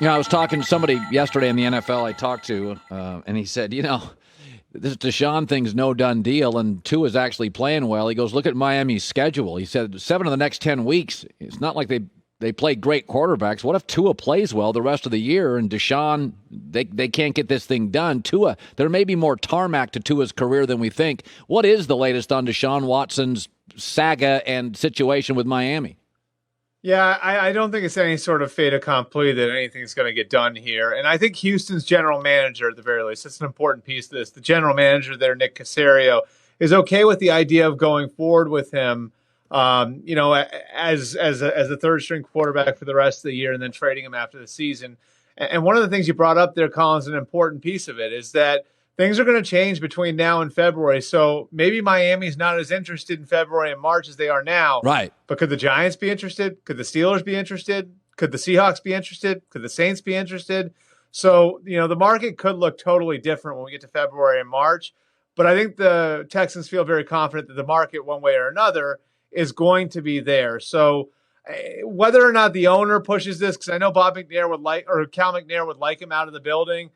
I was talking to somebody yesterday in the NFL I talked to, and he said, this Deshaun thing's no done deal, and Tua's actually playing well. He goes, look at Miami's schedule. He said 7 of the next 10 weeks. It's not like they play great quarterbacks. What if Tua plays well the rest of the year, and Deshaun, they can't get this thing done? Tua, there may be more tarmac to Tua's career than we think. What is the latest on Deshaun Watson's saga and situation with Miami? Yeah, I don't think it's any sort of fait accompli that anything's going to get done here. And I think Houston's general manager, at the very least, that's an important piece of this. The general manager there, Nick Caserio, is okay with the idea of going forward with him, as a third string quarterback for the rest of the year and then trading him after the season. And one of the things you brought up there, Colin, is an important piece of it, is that things are going to change between now and February. So maybe Miami's not as interested in February and March as they are now. Right. But could the Giants be interested? Could the Steelers be interested? Could the Seahawks be interested? Could the Saints be interested? So, the market could look totally different when we get to February and March. But I think the Texans feel very confident that the market, one way or another, is going to be there. So whether or not the owner pushes this, because I know Cal McNair would like him out of the building.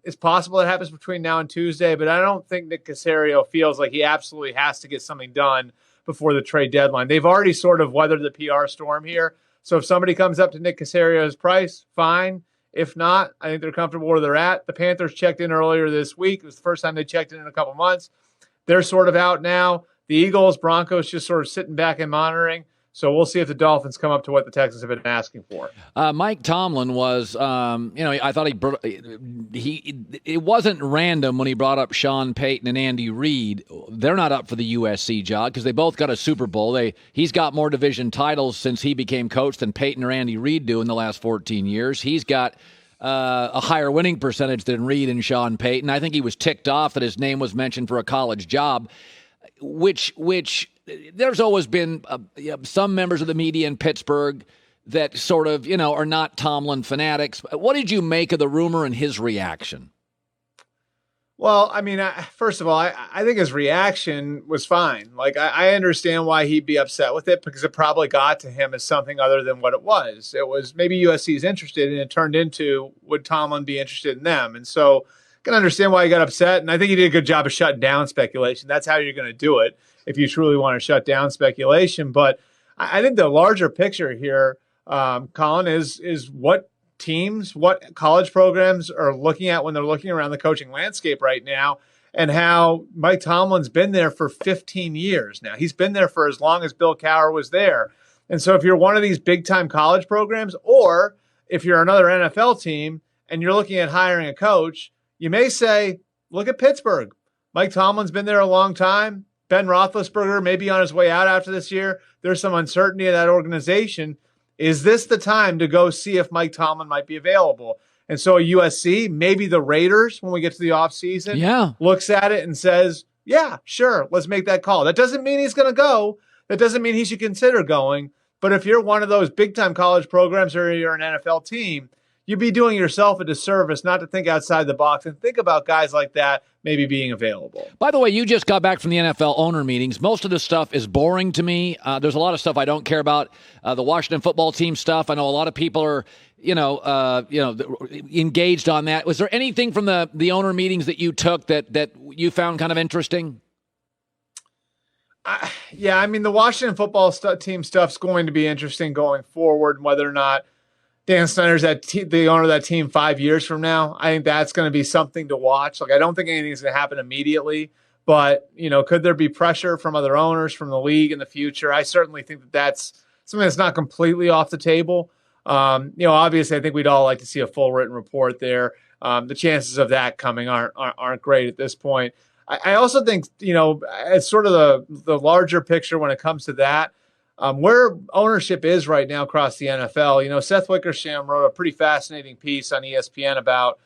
It's possible it happens between now and Tuesday, but I don't think Nick Caserio feels like he absolutely has to get something done before the trade deadline. They've already sort of weathered the PR storm here. So if somebody comes up to Nick Caserio's price, fine. If not, I think they're comfortable where they're at. The Panthers checked in earlier this week. It was the first time they checked in a couple months. They're sort of out now. The Eagles, Broncos just sort of sitting back and monitoring. So we'll see if the Dolphins come up to what the Texans have been asking for. Mike Tomlin was, I thought it wasn't random when he brought up Sean Payton and Andy Reid. They're not up for the USC job because they both got a Super Bowl. He's got more division titles since he became coach than Payton or Andy Reid do in the last 14 years. He's got a higher winning percentage than Reid and Sean Payton. I think he was ticked off that his name was mentioned for a college job, which there's always been some members of the media in Pittsburgh that sort of, are not Tomlin fanatics. What did you make of the rumor and his reaction? Well, I mean, first of all, I think his reaction was fine. Like, I understand why he'd be upset with it because it probably got to him as something other than what it was. It was maybe USC is interested, and it turned into, would Tomlin be interested in them? And so I can understand why he got upset, and I think he did a good job of shutting down speculation. That's how you're going to do it if you truly want to shut down speculation. But I think the larger picture here, Colin, is what teams, what college programs are looking at when they're looking around the coaching landscape right now, and how Mike Tomlin's been there for 15 years now. He's been there for as long as Bill Cowher was there. And so if you're one of these big-time college programs, or if you're another NFL team and you're looking at hiring a coach, you may say, look at Pittsburgh. Mike Tomlin's been there a long time. Ben Roethlisberger may be on his way out after this year. There's some uncertainty in that organization. Is this the time to go see if Mike Tomlin might be available? And so USC, maybe the Raiders, when we get to the offseason, looks at it and says, yeah, sure, let's make that call. That doesn't mean he's going to go. That doesn't mean he should consider going. But if you're one of those big-time college programs or you're an NFL team, you'd be doing yourself a disservice not to think outside the box and think about guys like that maybe being available. By the way, you just got back from the NFL owner meetings. Most of this stuff is boring to me. There's a lot of stuff I don't care about. The Washington football team stuff, I know a lot of people are, engaged on that. Was there anything from the owner meetings that you took that you found kind of interesting? Yeah, I mean, the Washington football team stuff's going to be interesting going forward, whether or not Dan Snyder's the owner of that team 5 years from now. I think that's going to be something to watch. Like, I don't think anything's going to happen immediately, but, could there be pressure from other owners, from the league in the future? I certainly think that that's something that's not completely off the table. Obviously, I think we'd all like to see a full written report there. The chances of that coming aren't great at this point. I also think, it's sort of the larger picture when it comes to that. Where ownership is right now across the NFL, Seth Wickersham wrote a pretty fascinating piece on ESPN about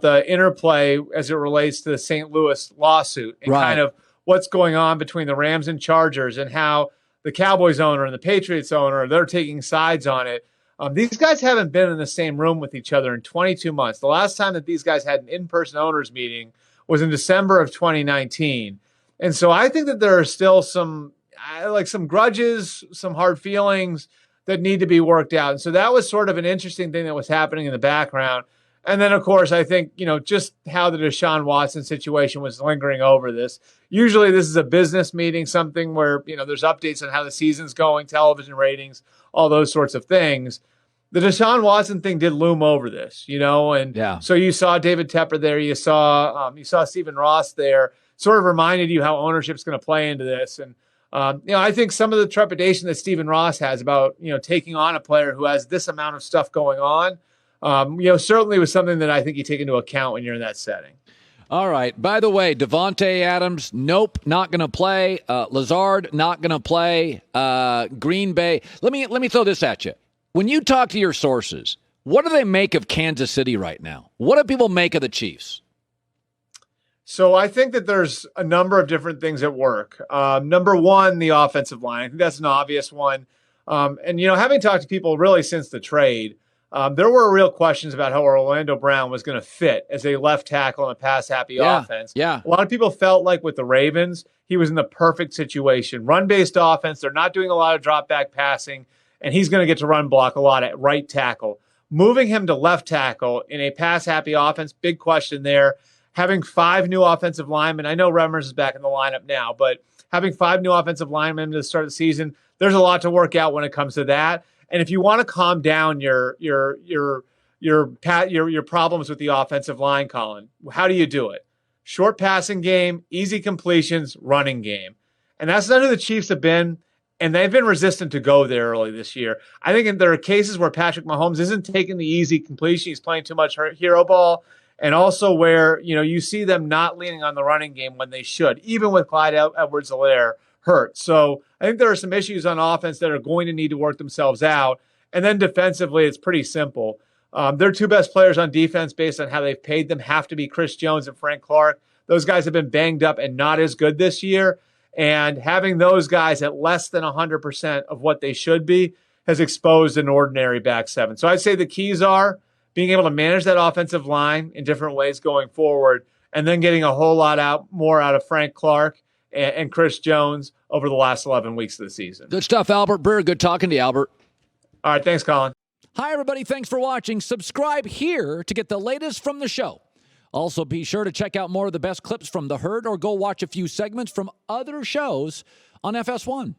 the interplay as it relates to the St. Louis lawsuit and kind of what's going on between the Rams and Chargers and how the Cowboys owner and the Patriots owner, they're taking sides on it. These guys haven't been in the same room with each other in 22 months. The last time that these guys had an in-person owners meeting was in December of 2019. And so I think that there are still some grudges, some hard feelings that need to be worked out. And so that was sort of an interesting thing that was happening in the background. And then, of course, I think, just how the Deshaun Watson situation was lingering over this. Usually this is a business meeting, something where, there's updates on how the season's going, television ratings, all those sorts of things. The Deshaun Watson thing did loom over this, and so you saw David Tepper there. You saw Stephen Ross there, sort of reminded you how ownership's going to play into this. And, I think some of the trepidation that Stephen Ross has about, taking on a player who has this amount of stuff going on, certainly was something that I think you take into account when you're in that setting. All right. By the way, Devontae Adams, nope, not going to play. Lazard, not going to play. Green Bay. Let me throw this at you. When you talk to your sources, what do they make of Kansas City right now? What do people make of the Chiefs? So I think that there's a number of different things at work. Number one, the offensive line. I think that's an obvious one. And having talked to people really since the trade, there were real questions about how Orlando Brown was going to fit as a left tackle in a pass-happy offense. Yeah. A lot of people felt like with the Ravens, he was in the perfect situation. Run-based offense, they're not doing a lot of drop-back passing, and he's going to get to run block a lot at right tackle. Moving him to left tackle in a pass-happy offense, big question there. Having 5 new offensive linemen, I know Remmers is back in the lineup now, but having 5 new offensive linemen to start the season, there's a lot to work out when it comes to that. And if you want to calm down your problems with the offensive line, Colin, how do you do it? Short passing game, easy completions, running game. And that's not who the Chiefs have been, and they've been resistant to go there early this year. I think there are cases where Patrick Mahomes isn't taking the easy completion. He's playing too much hero ball. And also where, you see them not leaning on the running game when they should, even with Clyde Edwards-Helaire hurt. So I think there are some issues on offense that are going to need to work themselves out. And then defensively, it's pretty simple. Their 2 best players on defense, based on how they've paid them, have to be Chris Jones and Frank Clark. Those guys have been banged up and not as good this year. And having those guys at less than 100% of what they should be has exposed an ordinary back seven. So I'd say the keys are being able to manage that offensive line in different ways going forward, and then getting a whole lot more out of Frank Clark and Chris Jones over the last 11 weeks of the season. Good stuff, Albert Breer. Good talking to you, Albert. All right, thanks, Colin. Hi, everybody. Thanks for watching. Subscribe here to get the latest from the show. Also, be sure to check out more of the best clips from The Herd, or go watch a few segments from other shows on FS1.